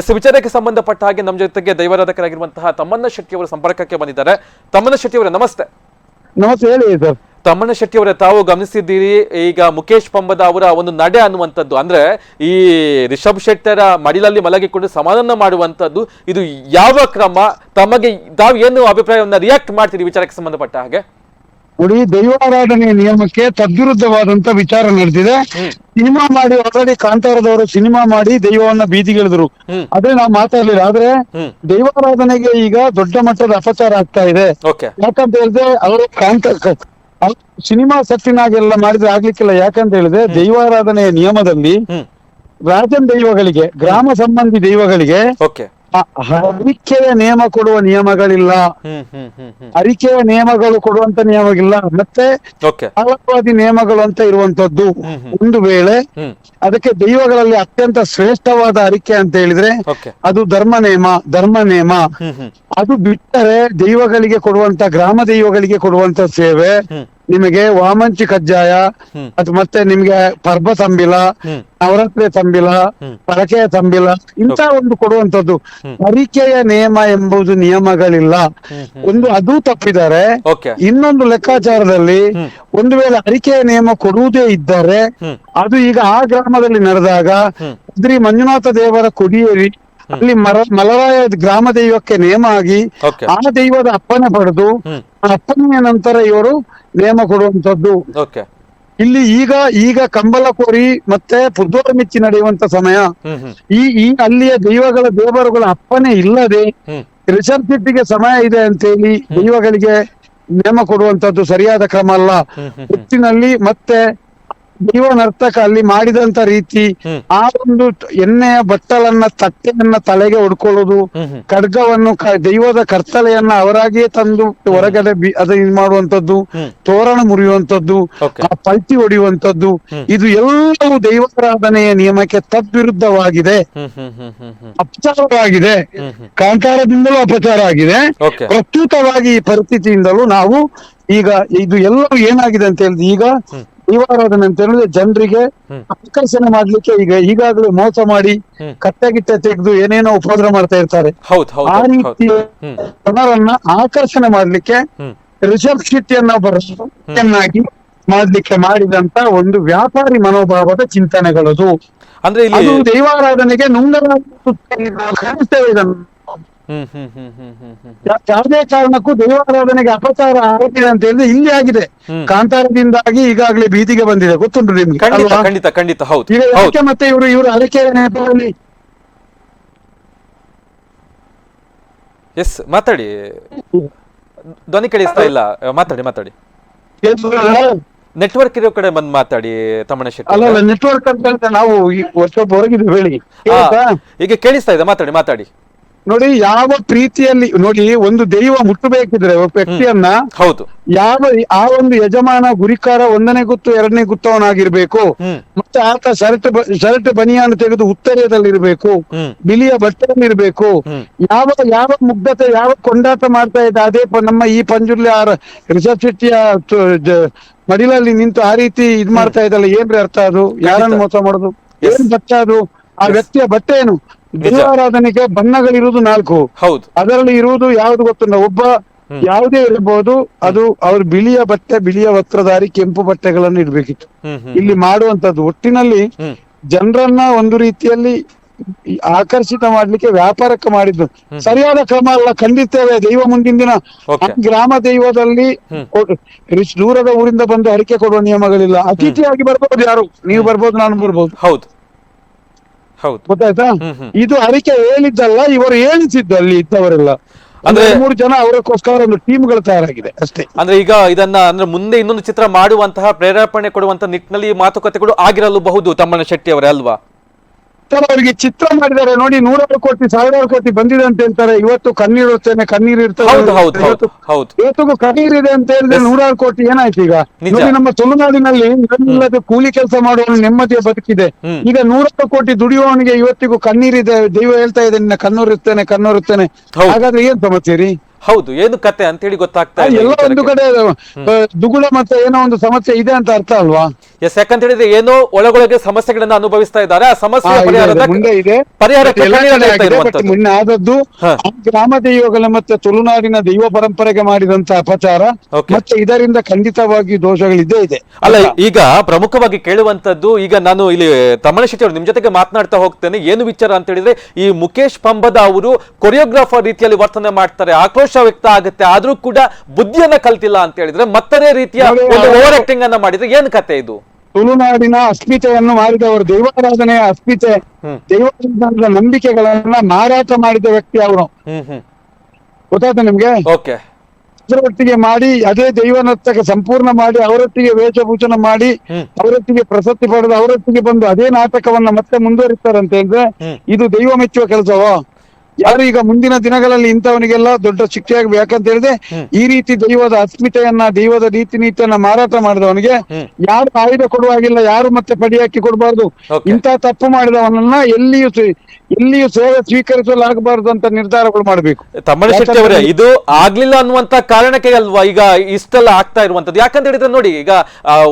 S ವಿಚಾರಕ್ಕೆ ಸಂಬಂಧಪಟ್ಟ ಹಾಗೆ ನಮ್ಮ ಜೊತೆಗೆ ದೈವಾರಾಧಕರಾಗಿರುವಂತಹ ತಮ್ಮಣ್ಣ ಶೆಟ್ಟಿ ಅವರು ಸಂಪರ್ಕಕ್ಕೆ ಬಂದಿದ್ದಾರೆ. ತಮ್ಮಣ್ಣ ಶೆಟ್ಟಿ ಅವರೇ ನಮಸ್ತೆ. ನಮಸ್ತೆ, ಹೇಳಿ ಸರ್. ತಮ್ಮಣ್ಣ ಶೆಟ್ಟಿ ಅವರೇ, ತಾವು ಗಮನಿಸಿದ್ದೀರಿ ಈಗ ಮುಖೇಶ್ ಪಂಬದ ಅವರ ಒಂದು ನಡೆ ಅನ್ನುವಂಥದ್ದು, ಅಂದ್ರೆ ಈ ರಿಷಬ್ ಶೆಟ್ಟರ ಮಡಿಲಲ್ಲಿ ಮಲಗಿಕೊಂಡು ಸಮಾಧಾನ ಮಾಡುವಂಥದ್ದು, ಇದು ಯಾವ ಕ್ರಮ? ತಮಗೆ ತಾವು ಏನು ಅಭಿಪ್ರಾಯವನ್ನ ರಿಯಾಕ್ಟ್ ಮಾಡ್ತೀರಿ ವಿಚಾರಕ್ಕೆ ಸಂಬಂಧಪಟ್ಟ ಹಾಗೆ? ನೋಡಿ, ದೈವಾರಾಧನೆ ನಿಯಮಕ್ಕೆ ತದ್ವಿರುದ್ಧವಾದಂತ ವಿಚಾರ ನಡೆದಿದೆ. ಸಿನಿಮಾ ಮಾಡಿ ಆಲ್ರೆಡಿ ಕಾಂತಾರದವರು ಸಿನಿಮಾ ಮಾಡಿ ದೈವವನ್ನ ಬೀದಿಗಿಳಿದ್ರು. ಅದೇ ನಾವು ಮಾತಾಡ್ಲಿಲ್ಲ. ಆದ್ರೆ ದೈವಾರಾಧನೆಗೆ ಈಗ ದೊಡ್ಡ ಮಟ್ಟದ ಅಪಚಾರ ಆಗ್ತಾ ಇದೆ. ಯಾಕಂತ ಹೇಳಿದ್ರೆ ಅವರು ಸಿನಿಮಾ ಸೆಟ್ಟಿನಾಗೆಲ್ಲ ಮಾಡಿದ್ರೆ ಆಗ್ಲಿಕ್ಕಿಲ್ಲ. ಯಾಕಂತ ಹೇಳಿದ್ರೆ ದೈವಾರಾಧನೆಯ ನಿಯಮದಲ್ಲಿ ರಾಜನ್ ದೈವಗಳಿಗೆ, ಗ್ರಾಮ ಸಂಬಂಧಿ ದೈವಗಳಿಗೆ ಅರಿಕೆಯ ನೇಮ ಕೊಡುವ ನಿಯಮಗಳಿಲ್ಲ. ಅರಿಕೆಯ ನಿಯಮಗಳು ಕೊಡುವಂತ ನಿಯಮಗಳಿಲ್ಲ. ಮತ್ತೆ ಕಾಲವಾದಿ ನಿಯಮಗಳು ಅಂತ ಇರುವಂತದ್ದು. ಒಂದು ವೇಳೆ ಅದಕ್ಕೆ ದೈವಗಳಲ್ಲಿ ಅತ್ಯಂತ ಶ್ರೇಷ್ಠವಾದ ಅರಿಕೆ ಅಂತ ಹೇಳಿದ್ರೆ ಅದು ಧರ್ಮ ನೇಮ. ಅದು ಬಿಟ್ಟರೆ ದೈವಗಳಿಗೆ ಕೊಡುವಂತ, ಗ್ರಾಮ ದೈವಗಳಿಗೆ ಕೊಡುವಂತ ಸೇವೆ ನಿಮಗೆ ವಾಮಂಚಿ ಕಜ್ಜಾಯ, ಅದು ಮತ್ತೆ ನಿಮ್ಗೆ ಪರ್ಬ ತಂಬಿಲ, ನವರಾತ್ರಿ ತಂಬಿಲ, ಪರಕೆಯ ತಂಬಿಲ, ಇಂತ ಒಂದು ಕೊಡುವಂತದ್ದು. ಅರಿಕೆಯ ನೇಮ ಎಂಬುದು ನಿಯಮಗಳಿಲ್ಲ. ಒಂದು ಅದು ತಪ್ಪಿದ್ದಾರೆ. ಇನ್ನೊಂದು ಲೆಕ್ಕಾಚಾರದಲ್ಲಿ ಒಂದು ವೇಳೆ ಅರಿಕೆಯ ನೇಮ ಕೊಡುವುದೇ ಇದ್ದರೆ ಅದು ಈಗ ಆ ಗ್ರಾಮದಲ್ಲಿ ನಡೆದಾಗ ಶ್ರೀ ಮಂಜುನಾಥ ದೇವರ ಕೊಡಿಯೇರಿ ಅಲ್ಲಿ ಮಲರಾಯ ಗ್ರಾಮ ದೈವಕ್ಕೆ ನೇಮ ಆಗಿ ಆ ದೈವದ ಅಪ್ಪಣೆ ಪಡೆದು ಆ ಅಪ್ಪನೆಯ ನಂತರ ಇವರು ನೇಮ ಕೊಡುವಂತದ್ದು. ಇಲ್ಲಿ ಈಗ ಕಂಬಳ ಕೋರಿ ಮತ್ತೆ ಪುದ್ದೋರ ಮಿಚ್ಚಿ ನಡೆಯುವಂತ ಸಮಯ. ಈ ಅಲ್ಲಿಯ ದೇವರುಗಳ ಅಪ್ಪನೆ ಇಲ್ಲದೆ ರಿಷಬ್ ಶೆಟ್ಟಿಗೆ ಸಮಯ ಇದೆ ಅಂತೇಳಿ ದೈವಗಳಿಗೆ ನೇಮ ಕೊಡುವಂತದ್ದು ಸರಿಯಾದ ಕ್ರಮ ಅಲ್ಲ. ಒಟ್ಟಿನಲ್ಲಿ ಮತ್ತೆ ದೈವ ನರ್ತಕ ಅಲ್ಲಿ ಮಾಡಿದಂತ ರೀತಿ ಆ ಒಂದು ಎಣ್ಣೆಯ ಬಟ್ಟಲನ್ನ ತಟ್ಟೆಯನ್ನ ತಲೆಗೆ ಹೊಡ್ಕೊಳ್ಳುದು, ಖಡ್ಗವನ್ನು ದೈವದ ಕರ್ತಲೆಯನ್ನ ಅವರಾಗಿಯೇ ತಂದು ಹೊರಗಡೆ ಅದು ಮಾಡುವಂತದ್ದು, ತೋರಣ ಮುರಿಯುವಂತದ್ದು, ಆ ಪಲ್ಟಿ ಹೊಡೆಯುವಂತದ್ದು, ಇದು ಎಲ್ಲವೂ ದೈವಾರಾಧನೆಯ ನಿಯಮಕ್ಕೆ ತದ್ವಿರುದ್ಧವಾಗಿದೆ, ಅಪಚಾರವಾಗಿದೆ. ಕಾಂತಾರದಿಂದಲೂ ಅಪಚಾರ ಆಗಿದೆ. ಪ್ರಸ್ತುತವಾಗಿ ಈ ಪರಿಸ್ಥಿತಿಯಿಂದಲೂ ನಾವು ಈಗ ಇದು ಎಲ್ಲವೂ ಏನಾಗಿದೆ ಅಂತ ಹೇಳಿದ್ರೆ ಈಗ ದೈವಾರಾಧನೆ ಅಂತ ಹೇಳಿದ್ರೆ ಜನರಿಗೆ ಆಕರ್ಷಣೆ ಮಾಡ್ಲಿಕ್ಕೆ ಈಗಾಗಲೇ ಮೋಸ ಮಾಡಿ ಕಟ್ಟೆಗಿಟ್ಟೆ ತೆಗೆದು ಏನೇನೋ ಉಪದ್ರ ಮಾಡ್ತಾ ಇರ್ತಾರೆ. ಆ ರೀತಿ ಜನರನ್ನ ಆಕರ್ಷಣೆ ಮಾಡ್ಲಿಕ್ಕೆ ರಿಷಬ್ ಶೆಟ್ಟಿಯನ್ನಾಗಿ ಮಾಡ್ಲಿಕ್ಕೆ ಮಾಡಿದಂತ ಒಂದು ವ್ಯಾಪಾರಿ ಮನೋಭಾವದ ಚಿಂತನೆಗಳದು. ಅಂದ್ರೆ ಅದು ದೈವಾರಾಧನೆಗೆ ಕಾಣಿಸ್ತೇವೆ. ಇದನ್ನು ಯಾವುದೇ ಕಾರಣಕ್ಕೂ ದೈವಾರಾಧನೆಗೆ ಅಪಚಾರ ಆಗಿದೆ ಅಂತ ಹೇಳಿದ್ರೆ ಇಲ್ಲಿ ಆಗಿದೆ. ಕಾಂತಾರದಿಂದಾಗಿ ಈಗಾಗಲೇ ಬೀದಿಗೆ ಬಂದಿದೆ, ಗೊತ್ತುಂಟು ನಿಮ್ಗೆ. ಈಗ ಯಾಕೆ ಮತ್ತೆ ಇವರು ಅರಕೆ ನೆಪದಲ್ಲಿ ಮಾತಾಡಿ, ಧ್ವನಿ ಕೇಳಿಸ್ತಾ ಇಲ್ಲ, ಮಾತಾಡಿ. ನೆಟ್ವರ್ಕ್ ಇರೋ ಕಡೆ ಬಂದ್ ಮಾತಾಡಿ ತಮ್ಮಣ್ಣ ಶೆಟ್ಟಿ. ಅಲ್ಲ, ನೆಟ್ವರ್ಕ್ ಅಂತ ನಾವು ಸ್ವಲ್ಪ ಹೊರಗಿದ್ವಿ. ಹೇಳಿ, ಈಗ ಕೇಳಿಸ್ತಾ ಇದೆ, ಮಾತಾಡಿ. ನೋಡಿ, ಯಾವ ಪ್ರೀತಿಯಲ್ಲಿ ನೋಡಿ ಒಂದು ದೈವ ಮುಟ್ಟಬೇಕಿದ್ರೆ ವ್ಯಕ್ತಿಯನ್ನ ಆ ಒಂದು ಯಜಮಾನ ಗುರಿಕಾರ 1ನೇ ಗುತ್ತು 2ನೇ ಗುತ್ತವನಾಗಿರ್ಬೇಕು. ಮತ್ತೆ ಆತ ಶರ್ಟ್ ಬನಿಯಾನ ತೆಗೆದು ಉತ್ತರೀಯದಲ್ಲಿರ್ಬೇಕು, ಬಿಳಿಯ ಬಟ್ಟೆಯಲ್ಲಿರ್ಬೇಕು. ಯಾವ ಮುಗ್ಧತೆ, ಯಾವ ಕೊಂಡಾಟ ಮಾಡ್ತಾ ಇದ್ದ ಅದೇ ನಮ್ಮ ಈ ಪಂಜುರ್ಲಿ ರಿಷಬ್ ಶೆಟ್ಟಿಯ ಮಡಿಲಲ್ಲಿ ನಿಂತು ಆ ರೀತಿ ಇದ್ ಮಾಡ್ತಾ ಇದ್ದಲ್ಲ, ಏನ್ರಿ ಅರ್ಥ? ಅದು ಯಾರನ್ನು ಮೋಸ ಮಾಡೋದು? ಏನ್ ಬಟ್ಟೆ ಅದು? ಆ ವ್ಯಕ್ತಿಯ ಬಟ್ಟೆ ಏನು? ದೈವಾರಾಧನೆಗೆ ಬಣ್ಣಗಳಿರುವುದು 4. ಅದರಲ್ಲಿ ಇರುವುದು ಯಾವ್ದು ಗೊತ್ತುಂಟ? ಒಬ್ಬ ಯಾವುದೇ ಇರಬಹುದು, ಅದು ಅವ್ರು ಬಿಳಿಯ ಬಟ್ಟೆ, ಬಿಳಿಯ ವಸ್ತ್ರಧಾರಿ, ಕೆಂಪು ಬಟ್ಟೆಗಳನ್ನು ಇಡ್ಬೇಕಿತ್ತು ಇಲ್ಲಿ ಮಾಡುವಂತದ್ದು. ಒಟ್ಟಿನಲ್ಲಿ ಜನರನ್ನ ಒಂದು ರೀತಿಯಲ್ಲಿ ಆಕರ್ಷಿತ ಮಾಡ್ಲಿಕ್ಕೆ ವ್ಯಾಪಾರಕ್ಕೆ ಮಾಡಿದ್ದು ಸರಿಯಾದ ಕ್ರಮ ಅಲ್ಲ. ಖಂಡಿತೇವೆ. ದೈವ ಮುಂದಿನ ದಿನ ಗ್ರಾಮ ದೈವದಲ್ಲಿ ದೂರದ ಊರಿಂದ ಬಂದು ಅರಿಕೆ ಕೊಡುವ ನಿಯಮಗಳಿಲ್ಲ. ಅತಿಥಿಯಾಗಿ ಬರ್ಬೋದು, ಯಾರು ನೀವು ಬರ್ಬೋದು, ನಾನು ಬರ್ಬೋದು. ಗೊತ್ತಾಯ್ತಾ? ಇದು ಅರಿಕೆ ಹೇಳಿದ್ದಲ್ಲ, ಇವರು ಹೇಳಿಸಿದ್ದು ಅಲ್ಲಿ ಇದ್ದವರೆಲ್ಲ. ಅಂದ್ರೆ 3 ಜನ ಅವರಕ್ಕೋಸ್ಕರ ಒಂದು ಟೀಮ್ಗಳು ತಯಾರಾಗಿದೆ ಅಷ್ಟೇ. ಅಂದ್ರೆ ಈಗ ಇದನ್ನ ಅಂದ್ರೆ ಮುಂದೆ ಇನ್ನೊಂದು ಚಿತ್ರ ಮಾಡುವಂತಹ ಪ್ರೇರೇಪಣೆ ಕೊಡುವಂತ ನಿಟ್ಟಿನಲ್ಲಿ ಮಾತುಕತೆಗಳು ಆಗಿರಲೂಬಹುದು ತಮ್ಮಣ್ಣ ಶೆಟ್ಟಿ ಅವರೇ, ಅಲ್ವಾ? ಅವರಿಗೆ ಚಿತ್ರ ಮಾಡಿದ್ದಾರೆ ನೋಡಿ, 100 ಕೋಟಿ 1000 ಕೋಟಿ ಬಂದಿದೆ ಅಂತ ಹೇಳ್ತಾರೆ. ಇವತ್ತು ಕಣ್ಣೀರು ಇರ್ತೇನೆ, ಕಣ್ಣೀರು ಇರ್ತದೆ. ಇವತ್ತಿಗೂ ಕಣ್ಣೀರಿದೆ ಅಂತ ಹೇಳಿದ್ರೆ 100 ಕೋಟಿ ಏನಾಯ್ತು? ಈಗ ನೋಡಿ, ನಮ್ಮ ತುಳುನಾಡಿನಲ್ಲಿ ಇಲ್ಲದೆ ಕೂಲಿ ಕೆಲಸ ಮಾಡುವ ನೆಮ್ಮದಿಯ ಬದುಕಿದೆ. ಈಗ 100 ಕೋಟಿ ದುಡಿಯುವವನಿಗೆ ಇವತ್ತಿಗೂ ಕಣ್ಣೀರಿದೆ. ದೈವ ಹೇಳ್ತಾ ಇದೆ, ನಿನ್ನ ಕಣ್ಣೂರಿರ್ತೇನೆ. ಹಾಗಾದ್ರೆ ಏನ್ ಸಮಸ್ಯೆ ರೀ? ಹೌದು, ಏನು ಕತೆ ಅಂತ ಹೇಳಿ ಗೊತ್ತಾಗ್ತಾ ಇಲ್ಲ ಎಲ್ಲ ಒಂದು ಕಡೆ ದುಗುಡ ಮತ್ತೆ ಏನೋ ಒಂದು ಸಮಸ್ಯೆ ಇದೆ ಅಂತ ಅರ್ಥ ಅಲ್ವಾ? ಎಸ್, ಯಾಕಂತ ಹೇಳಿದ್ರೆ ಏನೋ ಒಳಗೊಳಗೆ ಸಮಸ್ಯೆಗಳನ್ನ ಅನುಭವಿಸ್ತಾ ಇದ್ದಾರೆ. ಆ ಸಮಸ್ಯೆ ಮುಂದೆ ಇದೆ ಪರಿಹಾರಕ್ಕೆ ಎಲ್ಲ ಕಣ್ಣೀರು ಕಡೆ ಹಾಕ್ತಾ ಆಗಿದೆ. ಇರುವಂತದ್ದು. ಮೊನ್ನೆ ಆದದ್ದು ಆ ಗ್ರಾಮ ದೈವಗಳ ಮತ್ತೆ ತುಳುನಾಡಿನ ದೈವ ಪರಂಪರೆಗೆ ಮಾಡಿದಂತ ಅಪಚಾರ. Okay. ಮತ್ತೆ ಇದರಿಂದ ಖಂಡಿತವಾಗಿ ದೋಷಗಳಿದ್ದೇ ಇದೆ. ಅಲ್ಲ, ಈಗ ಪ್ರಮುಖವಾಗಿ ಕೇಳುವಂತದ್ದು, ಈಗ ನಾನು ಇಲ್ಲಿ ತಮ್ಮಣ್ಣ ಶೆಟ್ಟಿ ಅವರು ನಿಮ್ ಜೊತೆಗೆ ಮಾತನಾಡ್ತಾ ಹೋಗ್ತೇನೆ. ಏನು ವಿಚಾರ ಅಂತ ಹೇಳಿದ್ರೆ, ಈ ಮುಖೇಶ್ ಪಂಬದ ಅವರು ಕೊರಿಯೋಗ್ರಾಫರ್ ರೀತಿಯಲ್ಲಿ ವರ್ತನೆ ಮಾಡ್ತಾರೆ, ಆಕ್ರೋಶ ವ್ಯಕ್ತ ಆಗುತ್ತೆ, ಆದ್ರೂ ಕೂಡ ಬುದ್ಧಿಯನ್ನ ಕಲ್ತಿಲ್ಲ ಅಂತ ಹೇಳಿದ್ರೆ ಮತ್ತದೇ ರೀತಿಯ ಒಂದು ಓವರ್ ಆಕ್ಟಿಂಗ್ ಅನ್ನ ಮಾಡಿದ್ರೆ ಏನ್ ಕತೆ ಇದು? ತುಳುನಾಡಿನ ಅಸ್ಮಿತೆಯನ್ನು ಮಾರಿದವರು, ದೈವಾರಾಧನೆಯ ಅಸ್ಮಿತೆ, ದೈವಾರಾಧನೆಯ ನಂಬಿಕೆಗಳನ್ನ ಮಾರಾಟ ಮಾಡಿದ ವ್ಯಕ್ತಿ ಅವರು. ಗೊತ್ತಾಯ್ತಾ ನಿಮ್ಗೆ? ಓಕೆ. ಅದರೊಟ್ಟಿಗೆ ಮಾಡಿ ಅದೇ ದೈವನರ್ತಕ ಸಂಪೂರ್ಣ ಮಾಡಿ ಅವರೊಟ್ಟಿಗೆ ವೇಷಭೂಷಣ ಮಾಡಿ ಅವರೊಟ್ಟಿಗೆ ಪ್ರಶಸ್ತಿ ಪಡೆದು ಅವರೊಟ್ಟಿಗೆ ಬಂದು ಅದೇ ನಾಟಕವನ್ನ ಮತ್ತೆ ಮುಂದುವರಿಸ್ತಾರಂತ ಹೇಳಿದ್ರೆ ಇದು ದೈವ ಮೆಚ್ಚುವ ಕೆಲಸವೋ? ಯಾರು ಈಗ ಮುಂದಿನ ದಿನಗಳಲ್ಲಿ ಇಂಥವನಿಗೆಲ್ಲ ದೊಡ್ಡ ಶಿಕ್ಷೆ ಆಗಬೇಕು. ಯಾಕಂತ ಹೇಳಿದ್ರೆ ಈ ರೀತಿ ದೈವದ ಅಸ್ಮಿತೆಯನ್ನ, ದೈವದ ರೀತಿ ನೀತಿಯನ್ನ ಮಾರಾಟ ಮಾಡಿದವನಿಗೆ ಯಾರು ಆಯುಧ ಕೊಡುವಾಗಿಲ್ಲ, ಯಾರು ಮತ್ತೆ ಪಡಿ ಹಾಕಿ ಕೊಡಬಾರ್ದು. ಇಂಥ ತಪ್ಪು ಮಾಡಿದವನನ್ನ ಎಲ್ಲಿಯೂ ಸೇವೆ ಸ್ವೀಕರಿಸಲಾಗಬಾರದು ಅಂತ ನಿರ್ಧಾರಗಳು ಮಾಡಬೇಕು. ತಮ್ಮಣ್ಣ ಶೆಟ್ಟಿ ಅವರೇ, ಇದು ಆಗ್ಲಿಲ್ಲ ಅನ್ನುವಂತ ಕಾರಣಕ್ಕೆ ಅಲ್ವಾ ಈಗ ಇಷ್ಟೆಲ್ಲ ಆಗ್ತಾ ಇರುವಂತದ್ದು? ಯಾಕಂತ ಹೇಳಿದ್ರೆ ನೋಡಿ, ಈಗ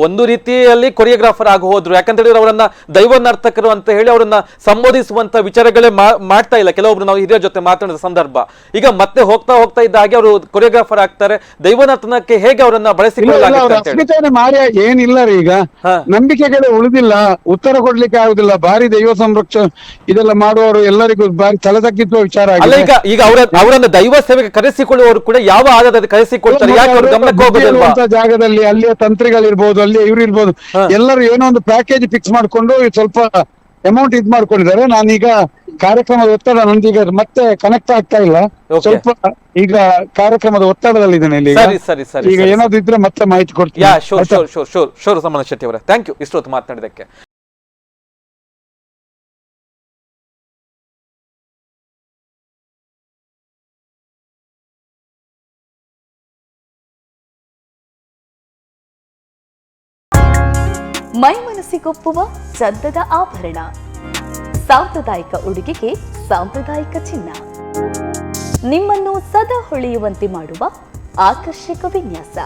ಒಂದು ರೀತಿಯಲ್ಲಿ ಕೊರಿಯೋಗ್ರಾಫರ್ ಆಗಿ ಹೋದ್ರು, ಯಾಕಂತ ಹೇಳಿದ್ರೆ ಅವರನ್ನ ದೈವ ನರ್ತಕರು ಅಂತ ಹೇಳಿ ಅವರನ್ನ ಸಂಬೋಧಿಸುವಂತ ವಿಚಾರಗಳೇ ಮಾಡ್ತಾ ಇಲ್ಲ. ಕೆಲವೊಬ್ರು ನಾವು ಹಿರಿಯ ಜೊತೆ ಮಾತನಾಡಿದ ಸಂದರ್ಭ, ಈಗ ಮತ್ತೆ ಹೋಗ್ತಾ ಹೋಗ್ತಾ ಇದ್ದ ಹಾಗೆ ಅವರು ಕೊರಿಯೋಗ್ರಾಫರ್ ಆಗ್ತಾರೆ. ದೈವನರ್ತನಕ್ಕೆ ಹೇಗೆ ಅವರನ್ನ ಬಳಸಿಕೊಳ್ಳಲಾಗುತ್ತೆ? ಮಾರ್ಯ ಏನಿಲ್ಲ ರೀ, ಈಗ ನಂಬಿಕೆಗಳೇ ಉಳಿದಿಲ್ಲ, ಉತ್ತರ ಕೊಡ್ಲಿಕ್ಕೆ ಆಗುದಿಲ್ಲ. ಭಾರಿ ದೈವ ಸಂರಕ್ಷಣೆ ಇದೆಲ್ಲ ಮಾಡುವವರು ಎಲ್ಲರಿಗೂ ಭಾರಿ ತಲೆದಗ್ಗಿಸುವ ವಿಚಾರ ಅಲ್ಲ. ಈಗ ಅವರನ್ನ ದೈವ ಸೇವೆಗೆ ಕರೆಸಿಕೊಳ್ಳುವವರು ಕೂಡ ಯಾವ ಆಧಾರದ ಕರೆಸಿಕೊಳ್ತಾರೆ? ಯಾಕೆ ಅವರು ಗಮನಕ್ಕೆ ಹೋಗೋದಿಲ್ವಾ? ಜಾಗದಲ್ಲಿ ಅಲ್ಲಿಯ ತಂತ್ರಿಗಳಿರ್ಬೋದು, ಅಲ್ಲಿಯ ಇವ್ರು ಇರ್ಬೋದು, ಎಲ್ಲರೂ ಏನೋ ಒಂದು ಪ್ಯಾಕೇಜ್ ಫಿಕ್ಸ್ ಮಾಡ್ಕೊಂಡು ಸ್ವಲ್ಪ ಅಮೌಂಟ್ ಇದ್ ಮಾಡ್ಕೊಂಡಿದ್ದಾರೆ. ನಾನೀಗ ಕಾರ್ಯಕ್ರಮದ ಒತ್ತಡ ನಂದೀಗ ಮತ್ತೆ ಕನೆಕ್ಟ್ ಆಗ್ತಾ ಇಲ್ಲ, ಸ್ವಲ್ಪ ಈಗ ಕಾರ್ಯಕ್ರಮದ ಒತ್ತಡದಲ್ಲಿದ್ದೇನೆ ಇಲ್ಲಿ. ಈಗ ಏನಾದ್ರು ಇದ್ರೆ ಮತ್ತೆ ಮಾಹಿತಿ ಕೊಡ್ತೀನಿ. ಶೋರ್ ತಮ್ಮಣ್ಣ ಶೆಟ್ಟಿ ಅವರೇ, ಥ್ಯಾಂಕ್ ಯು ಇಷ್ಟೊತ್ತು ಮಾತನಾಡಿದಕ್ಕೆ. ಮೈ ಮನಸ್ಸಿಗೊಪ್ಪುವ ಚಂದದ ಆಭರಣ, ಸಾಂಪ್ರದಾಯಿಕ ಉಡುಗೆಗೆ ಸಾಂಪ್ರದಾಯಿಕ ಚಿನ್ನ, ನಿಮ್ಮನ್ನು ಸದಾ ಹೊಳೆಯುವಂತೆ ಮಾಡುವ ಆಕರ್ಷಕ ವಿನ್ಯಾಸ,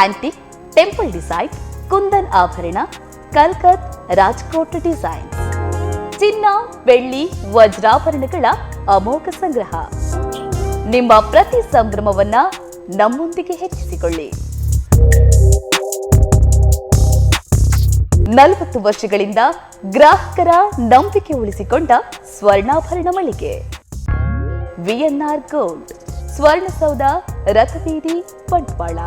ಆಂಟಿಕ್, ಟೆಂಪಲ್ ಡಿಸೈನ್, ಕುಂದನ್ ಆಭರಣ, ಕಲ್ಕತ್, ರಾಜ್ಕೋಟ್ ಡಿಸೈನ್, ಚಿನ್ನ, ಬೆಳ್ಳಿ, ವಜ್ರಾಭರಣಗಳ ಅಮೋಘ ಸಂಗ್ರಹ. ನಿಮ್ಮ ಪ್ರತಿ ಸಂಭ್ರಮವನ್ನ ನಮ್ಮೊಂದಿಗೆ ಹೆಚ್ಚಿಸಿಕೊಳ್ಳಿ. 40 ವರ್ಷಗಳಿಂದ ಗ್ರಾಹಕರ ನಂಬಿಕೆ ಉಳಿಸಿಕೊಂಡ ಸ್ವರ್ಣಾಭರಣ ಮಳಿಗೆ ವಿಎನ್ಆರ್ ಗೋಲ್ಡ್, ಸ್ವರ್ಣಸೌಧ, ರಥಬೀದಿ, ಬಂಟ್ವಾಳ.